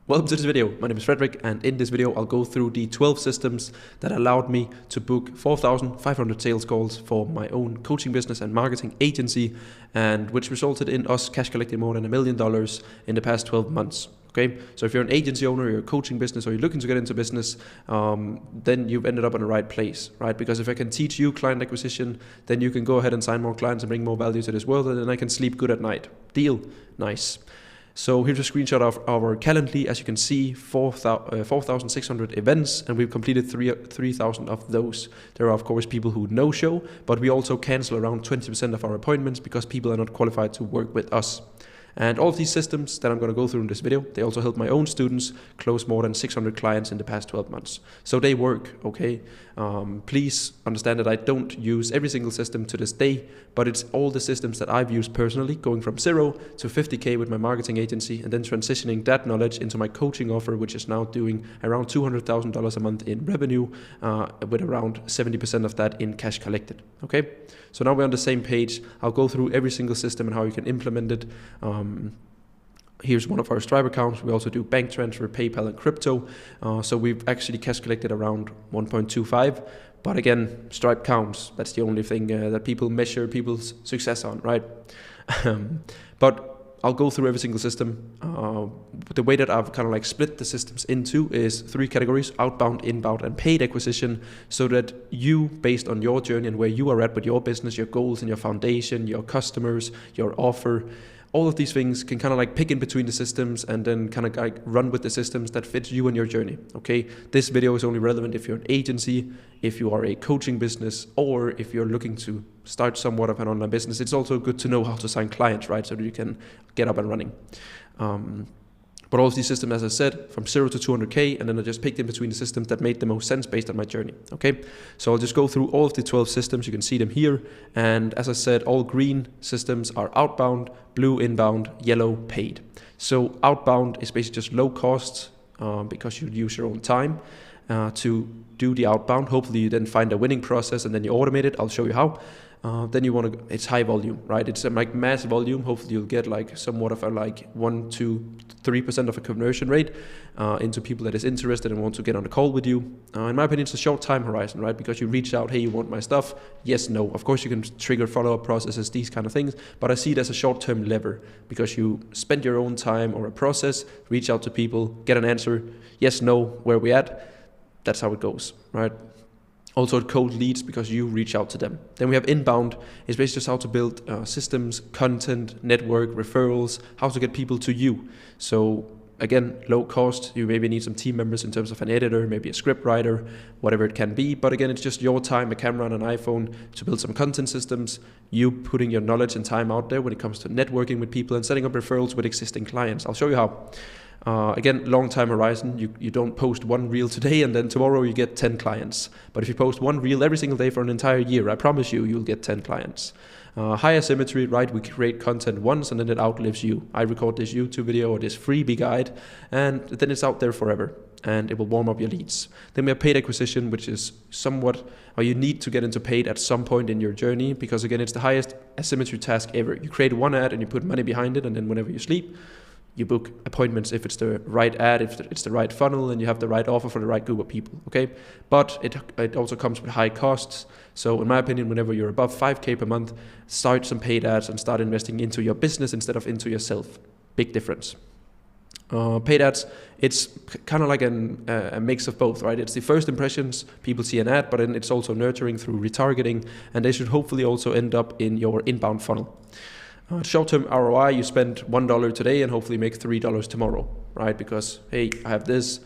Welcome to this video. My name is Frederik, and in this video I'll go through the 12 systems that allowed me to book 4,500 sales calls for my own coaching business and marketing agency, and which resulted in us cash collecting more than $1 million in the past 12 months. Okay, so if you're an agency owner, you're a coaching business, or you're looking to get into business, then you've ended up in the right place, right? Because if I can teach you client acquisition, then you can go ahead and sign more clients and bring more value to this world, and then I can sleep good at night. Deal? Nice. So here's a screenshot of our Calendly. As you can see, 4,600 events, and we've completed 3,000 of those. There are of course people who no-show, but we also cancel around 20% of our appointments because people are not qualified to work with us. And all of these systems that I'm going to go through in this video, they also help my own students close more than 600 clients in the past 12 months. So they work, okay? Please understand that I don't use every single system to this day, but it's all the systems that I've used personally, going from 0 to 50K with my marketing agency, and then transitioning that knowledge into my coaching offer, which is now doing around $200,000 a month in revenue, with around 70% of that in cash collected, okay? So now we're on the same page. I'll go through every single system and how you can implement it. Here's one of our Stripe accounts. We also do bank transfer, PayPal, and crypto. So we've actually cash collected around 1.25. But again, Stripe counts. That's the only thing that people measure people's success on, right? But I'll go through every single system. The way that I've kind of like split the systems into is 3 categories: outbound, inbound, and paid acquisition, so that you, based on your journey and where you are at with your business, your goals and your foundation, your customers, your offer, all of these things can kind of like pick in between the systems and then kind of like run with the systems that fit you and your journey, okay? This video is only relevant if you're an agency, if you are a coaching business, or if you're looking to start somewhat of an online business. It's also good to know how to sign clients, right? So that you can get up and running. But all of these systems, as I said, from 0 to 200K, and then I just picked in between the systems that made the most sense based on my journey, okay? So I'll just go through all of the 12 systems. You can see them here. And as I said, all green systems are outbound, blue inbound, yellow paid. So outbound is basically just low cost because you use your own time to do the outbound. Hopefully you then find a winning process and then you automate it. I'll show you how. Then you want to, it's high volume, right? It's like mass volume. Hopefully you'll get like somewhat of a like 1 to 3% of a conversion rate into people that is interested and want to get on a call with you. In my opinion, it's a short time horizon, right? Because you reach out, hey, you want my stuff? Yes, no. Of course you can trigger follow-up processes, these kind of things, but I see it as a short-term lever because you spend your own time or a process, reach out to people, get an answer, yes, no, where we at? That's how it goes, right? Also cold leads because you reach out to them. Then we have inbound. It's basically just how to build systems, content, network, referrals, how to get people to you. So again, low cost. You maybe need some team members in terms of an editor, maybe a script writer, whatever it can be. But again, it's just your time, a camera and an iPhone to build some content systems, you putting your knowledge and time out there when it comes to networking with people and setting up referrals with existing clients. I'll show you how. Again, long time horizon. You don't post one reel today and then tomorrow you get 10 clients. But if you post one reel every single day for an entire year, I promise you, you'll get 10 clients. High asymmetry, right? We create content once and then it outlives you. I record this YouTube video or this freebie guide and then it's out there forever and it will warm up your leads. Then we have paid acquisition, which is somewhat, or you need to get into paid at some point in your journey because again, it's the highest asymmetry task ever. You create one ad and you put money behind it and then whenever you sleep, you book appointments if it's the right ad, if it's the right funnel, and you have the right offer for the right group of people, okay? But it also comes with high costs. So in my opinion, whenever you're above 5K per month, start some paid ads and start investing into your business instead of into yourself. Big difference. Paid ads, it's kind of like a mix of both, right? It's the first impressions, people see an ad, but then it's also nurturing through retargeting, and they should hopefully also end up in your inbound funnel. Short-term ROI, you spend $1 today and hopefully make $3 tomorrow, right? Because, hey, I have this.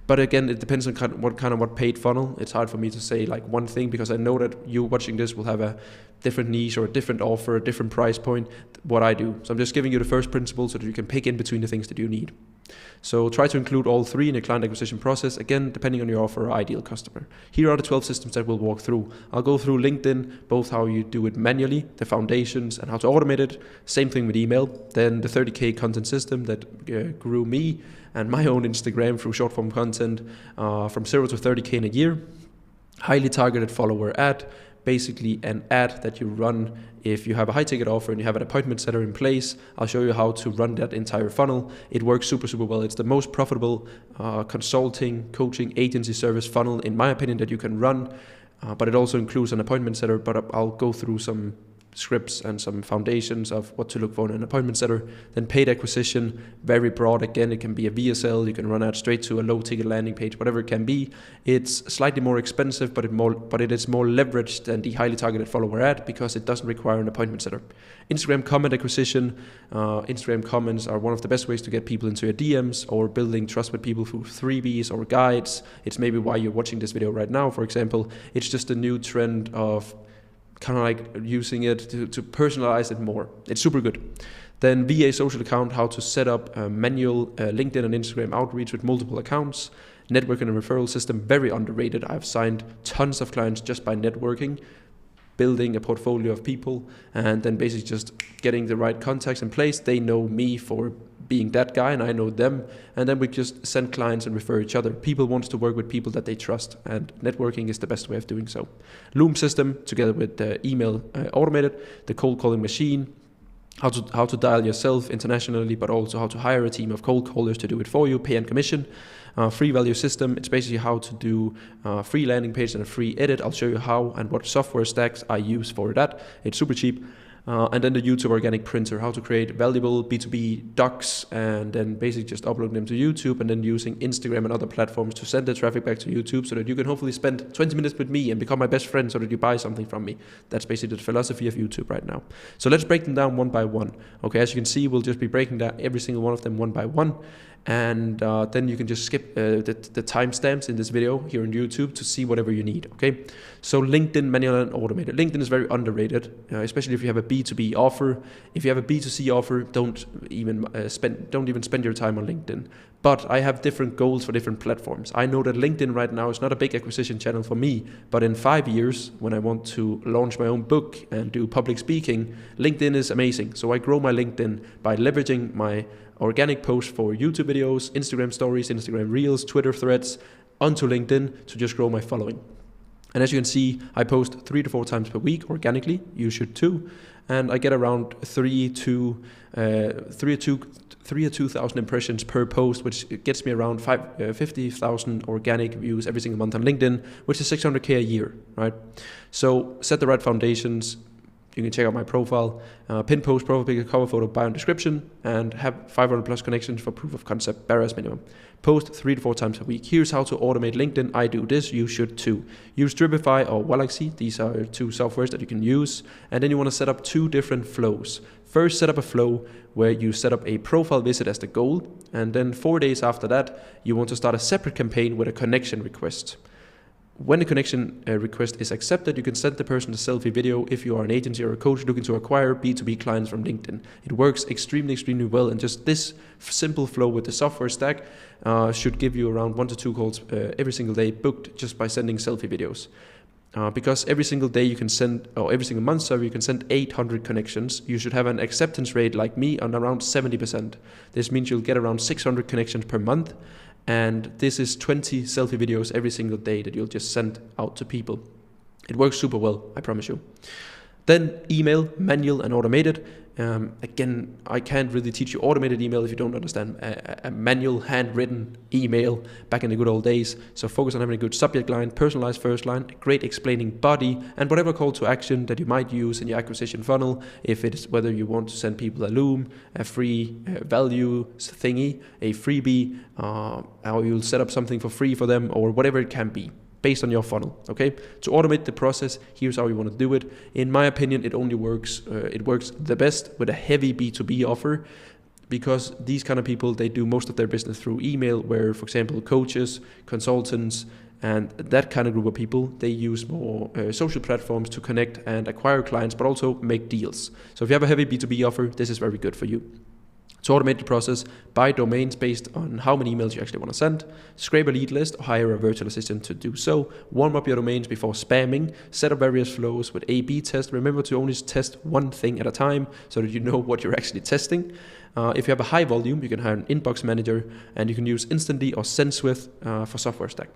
But again, it depends on what paid funnel. It's hard for me to say like one thing because I know that you watching this will have a different niche or a different offer, a different price point, what I do. So I'm just giving you the first principle so that you can pick in between the things that you need. So try to include all 3 in the client acquisition process, again, depending on your offer or ideal customer. Here are the 12 systems that we'll walk through. I'll go through LinkedIn, both how you do it manually, the foundations, and how to automate it. Same thing with email. Then the 30K content system that grew me and my own Instagram through short form content from 0 to 30K in a year. Highly targeted follower ad, basically an ad that you run if you have a high ticket offer and you have an appointment setter in place. I'll show you how to run that entire funnel. It works super, super well. It's the most profitable consulting, coaching, agency service funnel, in my opinion, that you can run. But it also includes an appointment setter, but I'll go through some scripts and some foundations of what to look for in an appointment setter. Then paid acquisition, very broad. Again, it can be a VSL, you can run out straight to a low ticket landing page, whatever it can be. It's slightly more expensive, but it is more leveraged than the highly targeted follower ad because it doesn't require an appointment setter. Instagram comment acquisition. Instagram comments are one of the best ways to get people into your DMs or building trust with people through freebies or guides. It's maybe why you're watching this video right now, for example. It's just a new trend of kind of like using it to personalize it more. It's super good. Then VA social account, how to set up a manual LinkedIn and Instagram outreach with multiple accounts. Networking and referral system, very underrated. I've signed tons of clients just by networking, building a portfolio of people, and then basically just getting the right contacts in place. They know me for being that guy and I know them, and then we just send clients and refer each other. People want to work with people that they trust, and networking is the best way of doing so. Loom system, together with the email automated, the cold calling machine, how to dial yourself internationally, but also how to hire a team of cold callers to do it for you, pay and commission. Free value system, it's basically how to do a free landing page and a free edit. I'll show you how and what software stacks I use for that. It's super cheap. And then the YouTube organic printer, how to create valuable B2B docs and then basically just upload them to YouTube and then using Instagram and other platforms to send the traffic back to YouTube so that you can hopefully spend 20 minutes with me and become my best friend so that you buy something from me. That's basically the philosophy of YouTube right now. So let's break them down one by one. Okay, as you can see, we'll just be breaking down every single one of them one by one. And then you can just skip the timestamps in this video here on YouTube to see whatever you need, okay? So LinkedIn, manual and automated. LinkedIn is very underrated, especially if you have a B2B offer. If you have a B2C offer, don't even spend your time on LinkedIn. But I have different goals for different platforms. I know that LinkedIn right now is not a big acquisition channel for me, but in 5 years, when I want to launch my own book and do public speaking, LinkedIn is amazing. So I grow my LinkedIn by leveraging my organic posts for YouTube videos, Instagram stories, Instagram reels, Twitter threads onto LinkedIn to just grow my following. And as you can see, I post 3 to 4 times per week organically. You should too. And I get around 3 to 2,000 impressions per post, which gets me around 50,000 organic views every single month on LinkedIn, which is 600K a year, right? So set the right foundations. You can check out my profile, pin post, profile picture, cover photo, bio and description, and have 500 plus connections for proof of concept, bare as minimum. Post 3 to 4 times a week. Here's how to automate LinkedIn. I do this, you should too. Use Dripify or Walaxy. These are 2 softwares that you can use. And then you want to set up 2 different flows. First, set up a flow where you set up a profile visit as the goal. And then 4 days after that, you want to start a separate campaign with a connection request. When the connection request is accepted, you can send the person a selfie video if you are an agency or a coach looking to acquire B2B clients from LinkedIn. It works extremely, extremely well, and just this simple flow with the software stack should give you around 1 to 2 calls every single day booked just by sending selfie videos. Because every single day you can send, or every single month, sorry, you can send 800 connections. You should have an acceptance rate like me on around 70%. This means you'll get around 600 connections per month. And this is 20 selfie videos every single day that you'll just send out to people. It works super well, I promise you. Then email, manual and automated. Again, I can't really teach you automated email if you don't understand a manual handwritten email back in the good old days. So focus on having a good subject line, personalized first line, a great explaining body, and whatever call to action that you might use in your acquisition funnel. If it's whether you want to send people a Loom, a free value thingy, a freebie, or you'll set up something for free for them, or whatever it can be, based on your funnel, okay? To automate the process, here's how you want to do it. In my opinion, it only works, it works the best with a heavy B2B offer, because these kind of people, they do most of their business through email, where, for example, coaches, consultants, and that kind of group of people, they use more social platforms to connect and acquire clients, but also make deals. So if you have a heavy B2B offer, this is very good for you. To automate the process, buy domains based on how many emails you actually want to send, scrape a lead list or hire a virtual assistant to do so, warm up your domains before spamming, set up various flows with A/B test. Remember to only test one thing at a time so that you know what you're actually testing. If you have a high volume, you can hire an inbox manager, and you can use Instantly or SendSwift for software stack.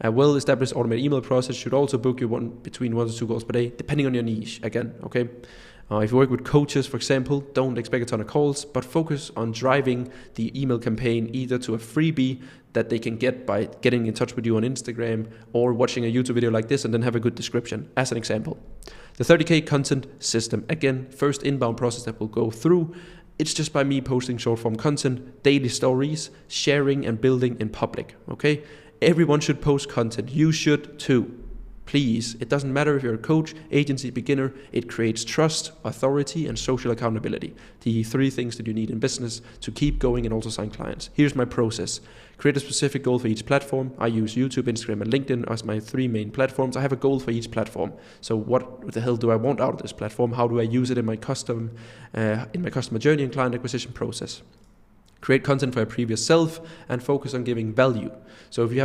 A well-established automated email process should also book you between 1 to 2 calls per day, depending on your niche, again, okay? If you work with coaches, for example, don't expect a ton of calls, but focus on driving the email campaign either to a freebie that they can get by getting in touch with you on Instagram or watching a YouTube video like this and then have a good description, as an example. The 30K content system, again, first inbound process that we'll go through. It's just by me posting short form content, daily stories, sharing and building in public, okay? Everyone should post content. You should too. Please, it doesn't matter if you're a coach, agency, beginner, it creates trust, authority, and social accountability. The 3 things that you need in business to keep going and also sign clients. Here's my process. Create a specific goal for each platform. I use YouTube, Instagram, and LinkedIn as my 3 main platforms. I have a goal for each platform. So what the hell do I want out of this platform? How do I use it in my customer journey and client acquisition process? Create content for your previous self and focus on giving value. So if you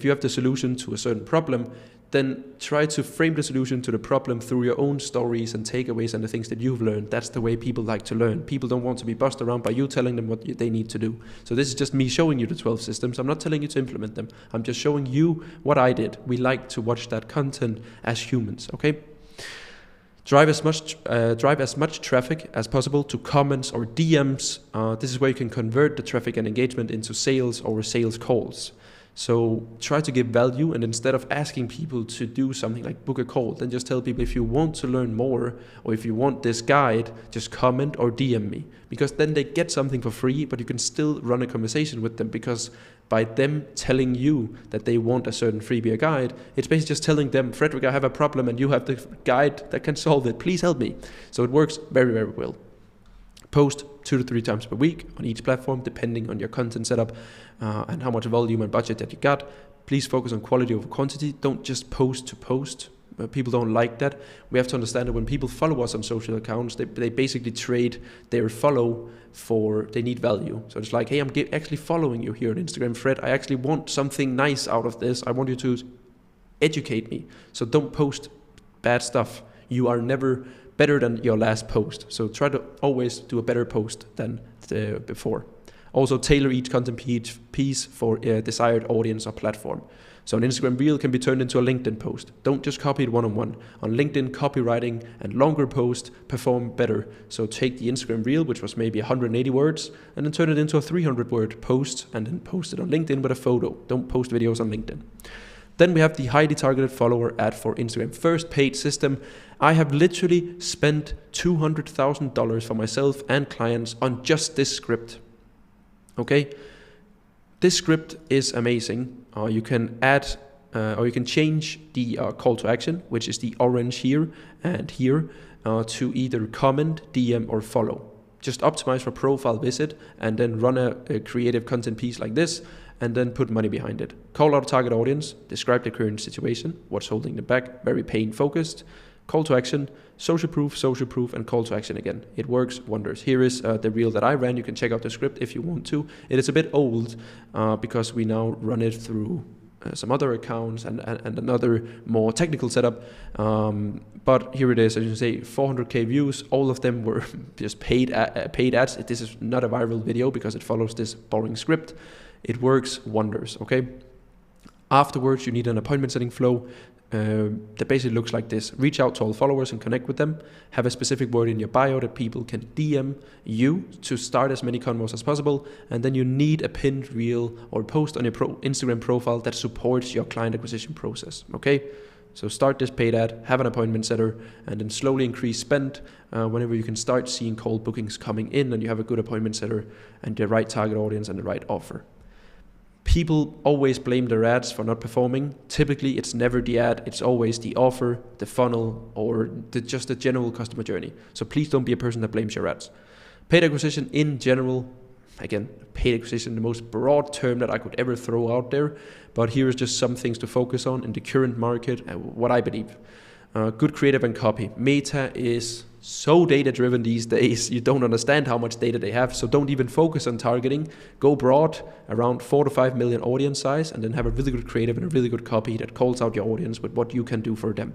have the solution to a certain problem, then try to frame the solution to the problem through your own stories and takeaways and the things that you've learned. That's the way people like to learn. People don't want to be bossed around by you telling them what they need to do. So this is just me showing you the 12 systems. I'm not telling you to implement them. I'm just showing you what I did. We like to watch that content as humans, okay? Drive as much traffic as possible to comments or DMs. This is where you can convert the traffic and engagement into sales or sales calls. So try to give value, and instead of asking people to do something like book a call, then just tell people, if you want to learn more or if you want this guide, just comment or DM me, because then they get something for free, but you can still run a conversation with them, because by them telling you that they want a certain freebie or guide, it's basically just telling them, Frederik, I have a problem and you have the guide that can solve it. Please help me. So it works very, very well. Post 2 to 3 times per week on each platform, depending on your content setup and how much volume and budget that you got. Please focus on quality over quantity. Don't just post to post. People don't like that. We have to understand that when people follow us on social accounts, they basically trade their follow for, they need value. So it's like, hey, I'm actually following you here on Instagram, Fred. I actually want something nice out of this. I want you to educate me. So don't post bad stuff. You are never better than your last post. So try to always do a better post than before. Also tailor each content piece for a desired audience or platform. So an Instagram reel can be turned into a LinkedIn post. Don't just copy it one-on-one. On LinkedIn, copywriting and longer posts perform better. So take the Instagram reel, which was maybe 180 words, and then turn it into a 300-word post and then post it on LinkedIn with a photo. Don't post videos on LinkedIn. Then we have the highly targeted follower ad for Instagram. First paid system. I have literally spent $200,000 for myself and clients on just this script. Okay? This script is amazing. You can add or you can change the call to action, which is the orange here and here, to either comment, DM, or follow. Just optimize for profile visit and then run a creative content piece like this, and then put money behind it. Call out a target audience, describe the current situation, what's holding them back, very pain focused. Call to action, social proof, and call to action again. It works wonders. Here is the reel that I ran. You can check out the script if you want to. It is a bit old because we now run it through some other accounts and another more technical setup. But here it is, as you can say, 400k views. All of them were just paid ads. This is not a viral video because it follows this boring script. It works wonders, okay? Afterwards, you need an appointment setting flow that basically looks like this. Reach out to all followers and connect with them. Have a specific word in your bio that people can DM you to start as many convos as possible. And then you need a pinned reel or post on your Instagram profile that supports your client acquisition process, okay? So start this paid ad, have an appointment setter, and then slowly increase spend whenever you can start seeing cold bookings coming in and you have a good appointment setter and the right target audience and the right offer. People always blame their ads for not performing. Typically, it's never the ad, it's always the offer, the funnel, or just the general customer journey. So please don't be a person that blames your ads. Paid acquisition in general, again, paid acquisition, the most broad term that I could ever throw out there, but here is just some things to focus on in the current market, what I believe. Good creative and copy. Meta is so data-driven these days. You don't understand how much data they have, so don't even focus on targeting. Go broad, around 4 to 5 million audience size, and then have a really good creative and a really good copy that calls out your audience with what you can do for them.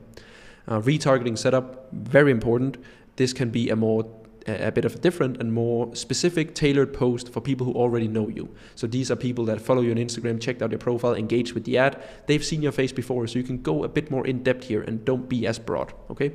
Retargeting setup, very important. This can be a more a bit of a different and more specific tailored post for people who already know you. So these are people that follow you on Instagram, checked out your profile, engaged with the ad. They've seen your face before, so you can go a bit more in depth here and don't be as broad, okay?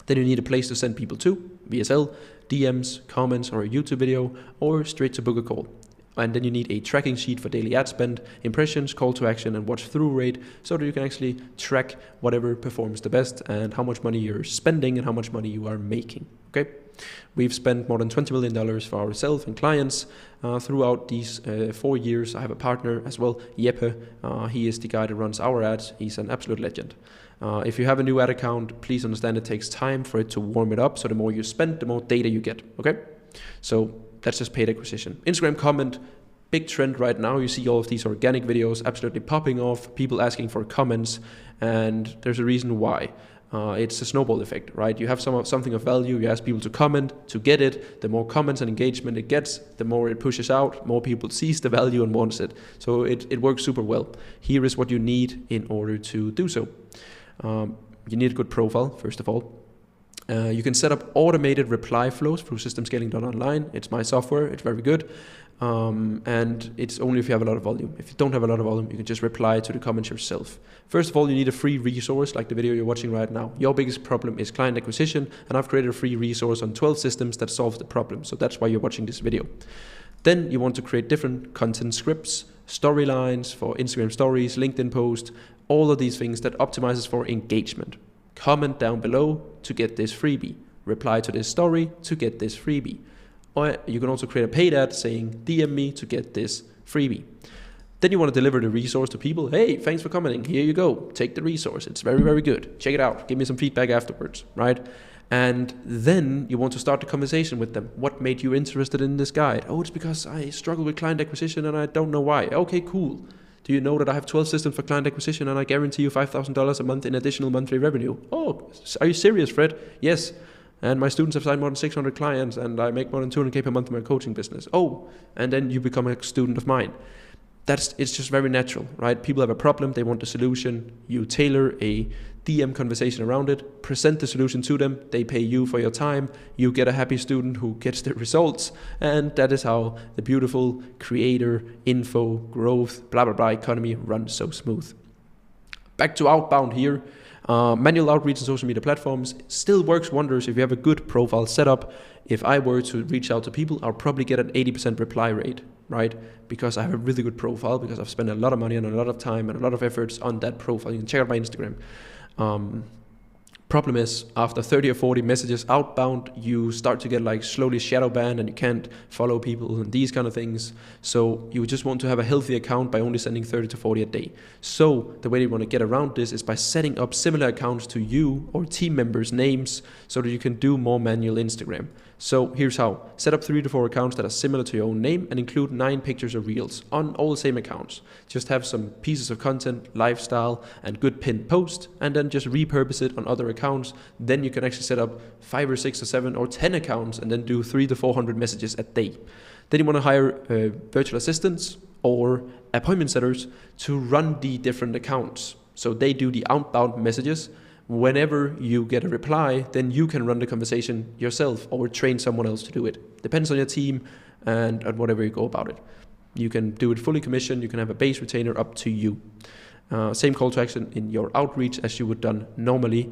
Then you need a place to send people to, VSL, DMs, comments, or a YouTube video, or straight to book a call. And then you need a tracking sheet for daily ad spend, impressions, call to action, and watch through rate, so that you can actually track whatever performs the best and how much money you're spending and how much money you are making. Okay, we've spent more than $20 million for ourselves and clients throughout these 4 years. I have a partner as well, Jeppe. He is the guy that runs our ads. He's an absolute legend. If you have a new ad account, please understand it takes time for it to warm it up. So the more you spend, the more data you get. Okay, so that's just paid acquisition. Instagram comment, big trend right now. You see all of these organic videos absolutely popping off, people asking for comments, and there's a reason why. It's a snowball effect, right? You have something of value, you ask people to comment to get it. The more comments and engagement it gets, the more it pushes out, more people sees the value and wants it. So it works super well. Here is what you need in order to do so. You need a good profile, first of all. You can set up automated reply flows through systemscaling.online. It's my software, it's very good. And it's only if you have a lot of volume. If you don't have a lot of volume, you can just reply to the comments yourself. First of all, you need a free resource like the video you're watching right now. Your biggest problem is client acquisition, and I've created a free resource on 12 systems that solves the problem. So that's why you're watching this video. Then you want to create different content scripts, storylines for Instagram stories, LinkedIn posts, all of these things that optimizes for engagement. Comment down below to get this freebie. Reply to this story to get this freebie. Or you can also create a paid ad saying DM me to get this freebie. Then you want to deliver the resource to people. Hey, thanks for commenting. Here you go. Take the resource. It's very, very good. Check it out. Give me some feedback afterwards, right? And then you want to start the conversation with them. What made you interested in this guide? Oh, it's because I struggle with client acquisition and I don't know why. Okay, cool. Do you know that I have 12 systems for client acquisition and I guarantee you $5,000 a month in additional monthly revenue? Oh, are you serious, Fred? Yes. And my students have signed more than 600 clients and I make more than 200K per month in my coaching business. Oh, and then you become a student of mine. It's just very natural, right? People have a problem, they want a solution. You tailor a DM conversation around it, present the solution to them, they pay you for your time, you get a happy student who gets the results, and that is how the beautiful creator, info, growth, blah, blah, blah economy runs so smooth. Back to outbound here. Manual outreach and social media platforms still works wonders if you have a good profile set up. If I were to reach out to people, I'll probably get an 80% reply rate, right? Because I have a really good profile, because I've spent a lot of money and a lot of time and a lot of efforts on that profile. You can check out my Instagram. Problem is, after 30 or 40 messages outbound, you start to get like slowly shadow banned and you can't follow people and these kind of things. So you just want to have a healthy account by only sending 30 to 40 a day. So the way you want to get around this is by setting up similar accounts to you or team members' names so that you can do more manual Instagram. So here's how. Set up 3 to 4 accounts that are similar to your own name and include 9 pictures or reels on all the same accounts. Just have some pieces of content, lifestyle, and good pinned post, and then just repurpose it on other accounts. Then you can actually set up 5 or 6 or 7 or 10 accounts and then do 300 to 400 messages a day. Then you want to hire virtual assistants or appointment setters to run the different accounts. So they do the outbound messages. Whenever you get a reply, then you can run the conversation yourself or train someone else to do it. Depends on your team and whatever you go about it. You can do it fully commissioned. You can have a base retainer, up to you. Same call to action in your outreach as you would done normally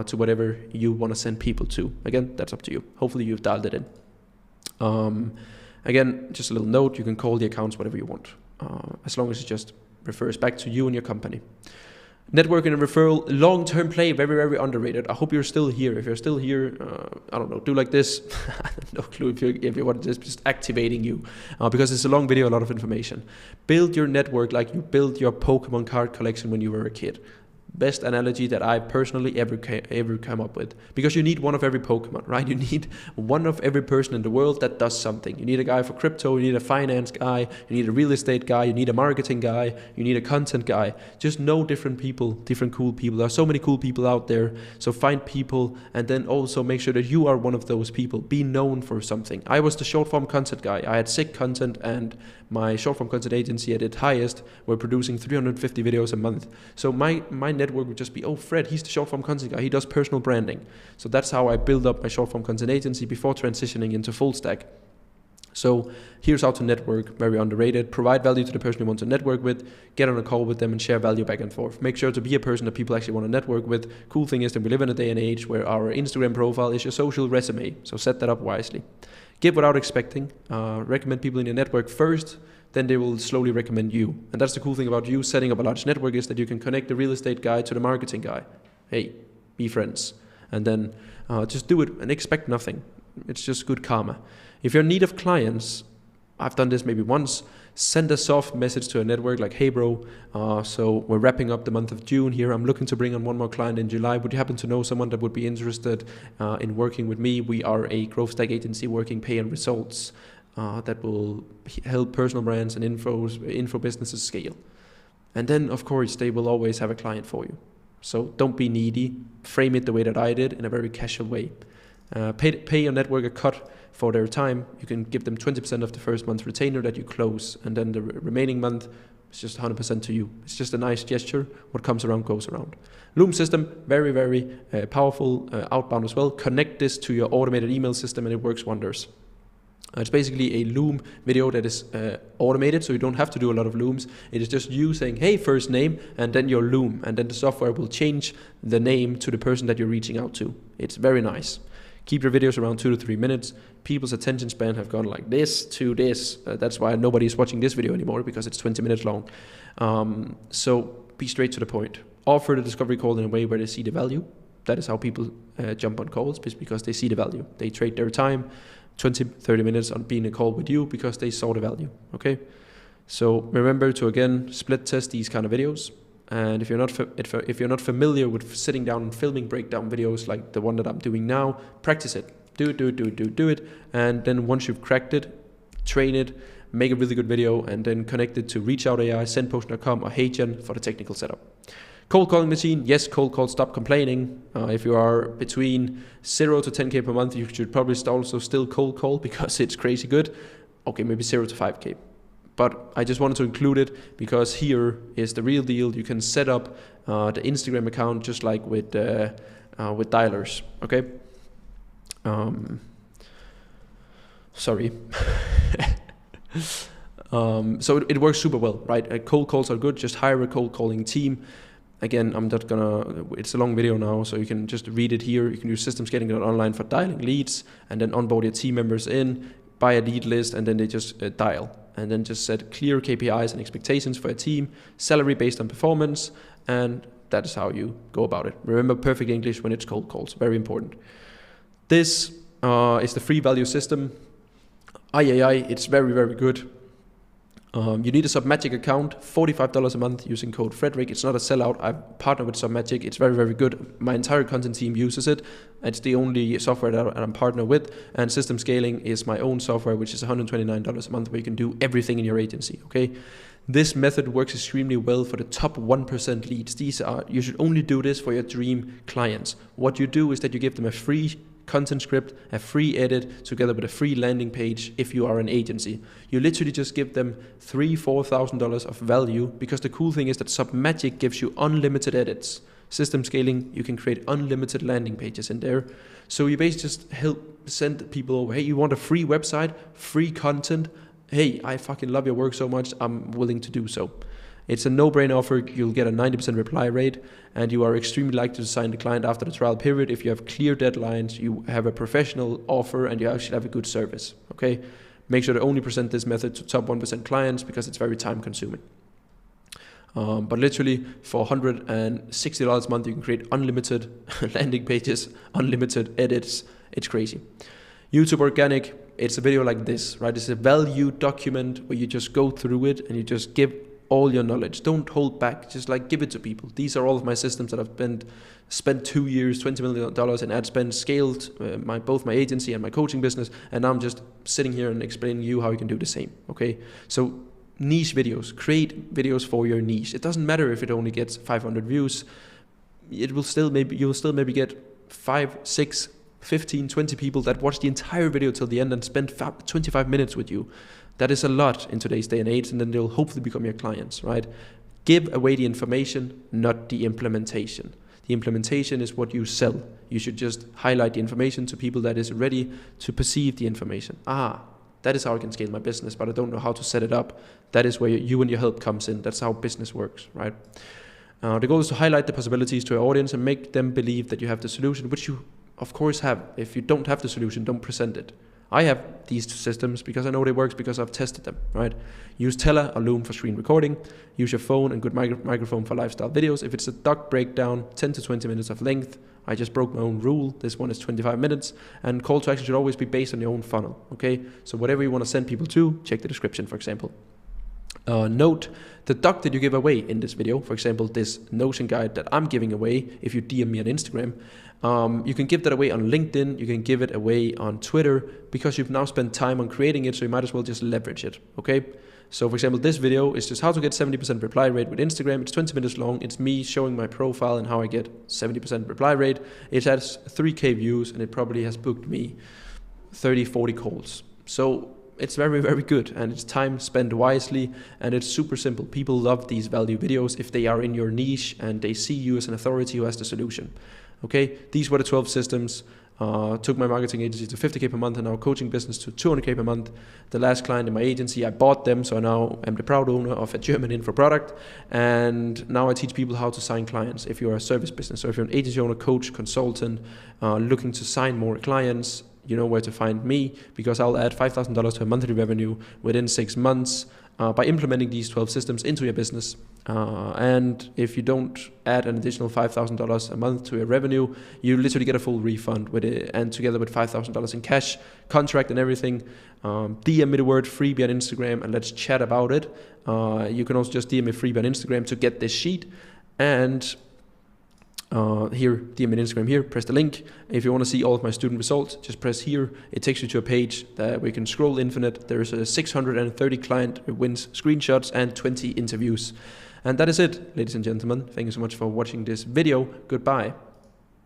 to whatever you want to send people to. Again, that's up to you. Hopefully you've dialed it in. Again, just a little note, you can call the accounts whatever you want, as long as it just refers back to you and your company. Networking and referral, long-term play, very, very underrated. I hope you're still here. If you're still here, I don't know, do like this. No clue if you want just activating you, because it's a long video, a lot of information. Build your network like you built your Pokemon card collection when you were a kid. Best analogy that I personally ever come up with, because you need one of every Pokemon, right? You need one of every person in the world that does something. You need a guy for crypto, you need a finance guy, you need a real estate guy, you need a marketing guy, you need a content guy. Just know different people, different cool people. There are so many cool people out there. So find people and then also make sure that you are one of those people. Be known for something. I was the short form content guy. I had sick content, and my short form content agency at its highest were producing 350 videos a month. So my network would just be, oh, Fred, he's the short form content guy. He does personal branding. So that's how I build up my short form content agency before transitioning into full stack. So here's how to network, very underrated. Provide value to the person you want to network with, get on a call with them and share value back and forth. Make sure to be a person that people actually want to network with. Cool thing is that we live in a day and age where our Instagram profile is your social resume. So set that up wisely. Give without expecting. Recommend people in your network first, then they will slowly recommend you. And that's the cool thing about you setting up a large network, is that you can connect the real estate guy to the marketing guy. Hey, be friends. And then just do it and expect nothing. It's just good karma. If you're in need of clients, I've done this maybe once, send a soft message to a network like, hey bro, so we're wrapping up the month of June here. I'm looking to bring on one more client in July. Would you happen to know someone that would be interested in working with me? We are a growth stack agency working pay and results that will help personal brands and info businesses scale. And then of course they will always have a client for you. So don't be needy, frame it the way that I did, in a very casual way. Pay your network a cut for their time. You can give them 20% of the first month's retainer that you close, and then the remaining month is just 100% to you. It's just a nice gesture. What comes around goes around. Loom system, very, very powerful, outbound as well. Connect this to your automated email system and it works wonders. It's basically a Loom video that is automated, so you don't have to do a lot of Looms. It is just you saying, hey, first name, and then your Loom, and then the software will change the name to the person that you're reaching out to. It's very nice. Keep your videos around 2 to 3 minutes. People's attention span have gone like this to this. That's why nobody's watching this video anymore, because it's 20 minutes long. So be straight to the point. Offer the discovery call in a way where they see the value. That is how people jump on calls, because they see the value. They trade their time, 20, 30 minutes on being a call with you because they saw the value, okay? So remember to, again, split test these kind of videos. And if you're not familiar with sitting down and filming breakdown videos like the one that I'm doing now, practice it. Do it. And then once you've cracked it, train it, make a really good video, and then connect it to Reach Out AI, Sendpost.com, or HeyGen for the technical setup. Cold calling machine, yes, cold call, stop complaining. If you are between 0 to 10K per month, you should probably also still cold call because it's crazy good. Okay, maybe 0 to 5K. But I just wanted to include it because here is the real deal. You can set up the Instagram account just like with dialers, okay? Sorry. So it works super well, right? Cold calls are good. Just hire a cold calling team. Again, I'm not gonna, it's a long video now, so you can just read it here. You can use system scaling online for dialing leads, and then onboard your team members in, buy a lead list, and then they just dial. And then just set clear KPIs and expectations for a team, salary based on performance, and that is how you go about it. Remember perfect English when it's cold calls, very important. This is the free value system. It's very, very good. You need a Submagic account, $45 a month using code Frederik. It's not a sellout. I partner with Submagic. It's very, very good. My entire content team uses it. It's the only software that I'm partnered with. And System Scaling is my own software, which is $129 a month, where you can do everything in your agency, okay? This method works extremely well for the top 1% leads. You should only do this for your dream clients. What you do is that you give them a free content script, a free edit, together with a free landing page if you are an agency. You literally just give them $3,000-$4,000 of value, because the cool thing is that Submagic gives you unlimited edits. System Scaling, you can create unlimited landing pages in there. So you basically just send people over, hey, you want a free website, free content? Hey, I fucking love your work so much, I'm willing to do so. It's a no-brainer offer. You'll get a 90% reply rate, and you are extremely likely to sign the client after the trial period if you have clear deadlines, you have a professional offer, and you actually have a good service, okay? Make sure to only present this method to top 1% clients because it's very time-consuming. But literally, for $160 a month, you can create unlimited landing pages, unlimited edits. It's crazy. YouTube Organic, it's a video like this, right? It's a value document where you just go through it and you just give all your knowledge. Don't hold back. Just like give it to people. These are all of my systems that I've spent 2 years, $20 million in ad spend, scaled both my agency and my coaching business, and now I'm just sitting here and explaining you how you can do the same. Okay, so niche videos. Create videos for your niche. It doesn't matter if it only gets 500 views. You'll still maybe get 5, 6, 15, 20 people that watch the entire video till the end and spend 25 minutes with you. That is a lot in today's day and age, and then they'll hopefully become your clients, right? Give away the information, not the implementation. The implementation is what you sell. You should just highlight the information to people that is ready to perceive the information. That is how I can scale my business, but I don't know how to set it up. That is where you and your help comes in. That's how business works, right? The goal is to highlight the possibilities to your audience and make them believe that you have the solution, which you of course have. If you don't have the solution, don't present it. I have these two systems because I know they work because I've tested them, right? Use Tele or Loom for screen recording. Use your phone and good microphone for lifestyle videos. If it's a doc breakdown, 10 to 20 minutes of length, I just broke my own rule. This one is 25 minutes. And call to action should always be based on your own funnel, okay? So whatever you want to send people to, check the description, for example. Note the doc that you give away in this video, for example, this Notion guide that I'm giving away. If you DM me on Instagram, you can give that away on LinkedIn, you can give it away on Twitter, because you've now spent time on creating it, so you might as well just leverage it, okay? So for example, this video is just how to get 70% reply rate with Instagram. It's 20 minutes long. It's me showing my profile and how I get 70% reply rate. It has 3K views and it probably has booked me 30, 40 calls. So it's very, very good, and it's time spent wisely, and it's super simple. People love these value videos if they are in your niche and they see you as an authority who has the solution. Okay, these were the 12 systems. Took my marketing agency to 50K per month and our coaching business to 200K per month. The last client in my agency, I bought them, so now I'm the proud owner of a German info product, and now I teach people how to sign clients. If you're a service business, so if you're an agency owner, coach, consultant, looking to sign more clients, you know where to find me, because I'll add $5,000 to a monthly revenue within 6 months by implementing these 12 systems into your business. And if you don't add an additional $5,000 a month to your revenue, you literally get a full refund with it, and together with $5,000 in cash, contract and everything. DM me the word freebie on Instagram and let's chat about it. You can also just DM me freebie on Instagram to get this sheet, and here, DM me on Instagram here, press the link. If you want to see all of my student results, just press here. It takes you to a page that we can scroll infinite. There's a 630 client wins screenshots and 20 interviews. And that is it, ladies and gentlemen. Thank you so much for watching this video. Goodbye.